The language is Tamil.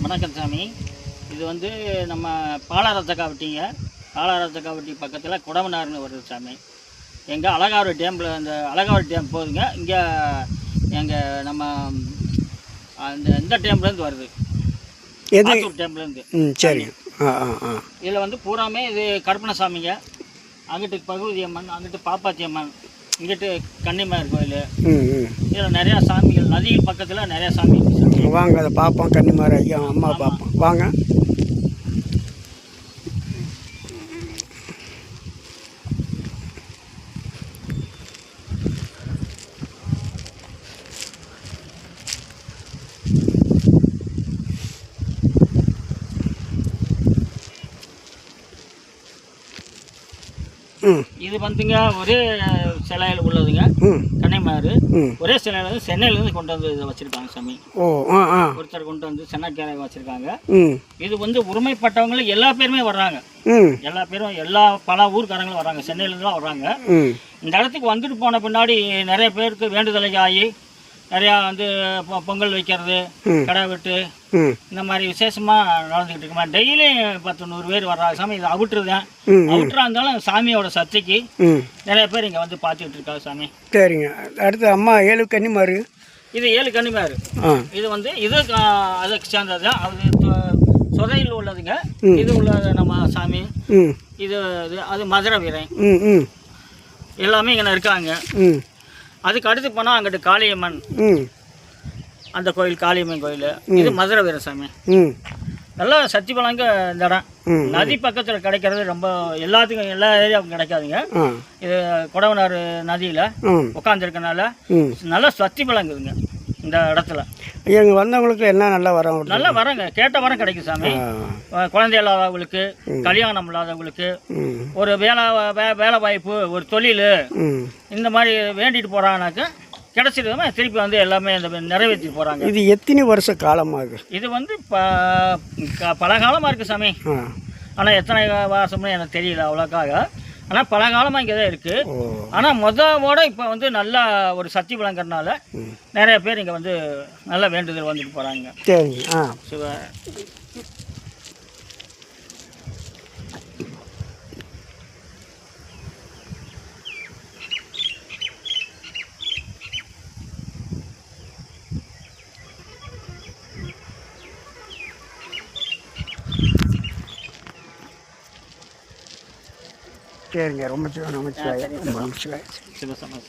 வணக்கம் சாமி. இது வந்து நம்ம பாலாரத்தக்காவட்டிங்க. பாலாரத்தக்காவட்டி பக்கத்தில் குடவனார்னு வருது சாமி. எங்கள் அழகாவூர் டேம்பில் அந்த அழகாவூர் டேம் போகுதுங்க. இங்கே எங்கள் நம்ம அந்த இந்த டேம்லேருந்து வருது, ஆத்தூர் டேம்லேருந்து. சரி. இதில் வந்து பூராமே இது கருப்பணசாமிங்க. அங்கிட்டு பகவதி அம்மன், அங்கிட்டு பாப்பாத்தி அம்மன், இங்கிட்டு கன்னிமார் கோயில். இதில் நிறையா சாமிகள், நதிகள் பக்கத்தில் நிறையா சாமி. வாங்க அதை பார்ப்போம். கன்னிமார் ஐயா அம்மா பார்ப்போம் வாங்க. இது வந்துங்க ஒரே சிலையில் உள்ளதுங்க. கன்னிமார் ஒரே சிலையில் வந்து சென்னையிலேருந்து கொண்டு வந்து இதை வச்சுருக்காங்க சாமி. ஒருத்தர் கொண்டு வந்து சென்னைக்கார வச்சுருக்காங்க. இது வந்து உரிமைப்பட்டவங்களும் எல்லா பேருமே வர்றாங்க. எல்லா பேரும் பல ஊர்க்காரங்களும் வர்றாங்க, சென்னையிலேருந்துலாம் வர்றாங்க. இந்த இடத்துக்கு வந்துட்டு போன பின்னாடி நிறைய பேருக்கு வேண்டுதலை ஆகி நிறையா வந்து பொங்கல் வைக்கிறது, கடை வெட்டு, இந்த மாதிரி விசேஷமாக நடந்துக்கிட்டு இருக்குமா. டெய்லியும் 10-100 பேர் வர்றாங்க சாமி. இது அவுட்டுருதான். அவுட்டராக இருந்தாலும் சாமியோட சக்திக்கு நிறைய பேர் இங்கே வந்து பார்த்துக்கிட்டு இருக்காங்க சாமி. சரிங்க. அடுத்து அம்மா 7 கன்னிமார். இது 7 கன்னிமார். இது வந்து இது அதுக்கு சேர்ந்தது தான். அது சொதையில் உள்ளதுங்க. இது உள்ளது நம்ம சாமி. இது அது மதுரை வீரன். எல்லாமே இங்கே இருக்காங்க. அதுக்கு அடுத்து போனால் அங்கிட்டு காளியம்மன், அந்த கோயில் காளியம்மன் கோயில். இது மதுரை வீரசாமி. நல்லா சக்தி பலங்க இந்த இடம். நதி பக்கத்தில் கிடைக்கிறது ரொம்ப எல்லாத்துக்கும் எல்லா ஏரியாவுக்கும் கிடைக்காதுங்க. இது குடவனார் நதியில் உட்காந்துருக்கனால நல்லா சக்தி பலங்குதுங்க இந்த இடத்துல. இங்கே வந்தவங்களுக்கு என்ன நல்லா வரம்? நல்லா வரங்க, கேட்ட வரம் கிடைக்கும் சாமி. குழந்தை இல்லாதவங்களுக்கு, கல்யாணம் இல்லாதவங்களுக்கு, ஒரு வேலை வாய்ப்பு, ஒரு தொழில், இந்த மாதிரி வேண்டிட்டு போகிறாங்கனாக்கா கிடைச்சிருந்தோம்னா திருப்பி வந்து எல்லாமே இந்த நிறைவேற்றி போகிறாங்க. இது எத்தனை வருஷ காலமாக? இது வந்து பல காலமாக இருக்குது சாமி. ஆனால் எத்தனை வருஷம்னு எனக்கு தெரியல அவ்வளோக்காக. ஆனால் பல காலமாக இங்கே தான் இருக்குது. ஆனால் மொதவோட இப்போ வந்து நல்லா ஒரு சக்தி விளங்குறதுனால நிறைய பேர் இங்கே வந்து நல்ல வேண்டுதல் வந்துட்டு போகிறாங்க. சரிங்க. சிவ சரிங்க. ரொம்ப நமச்சிவாய். சிவசம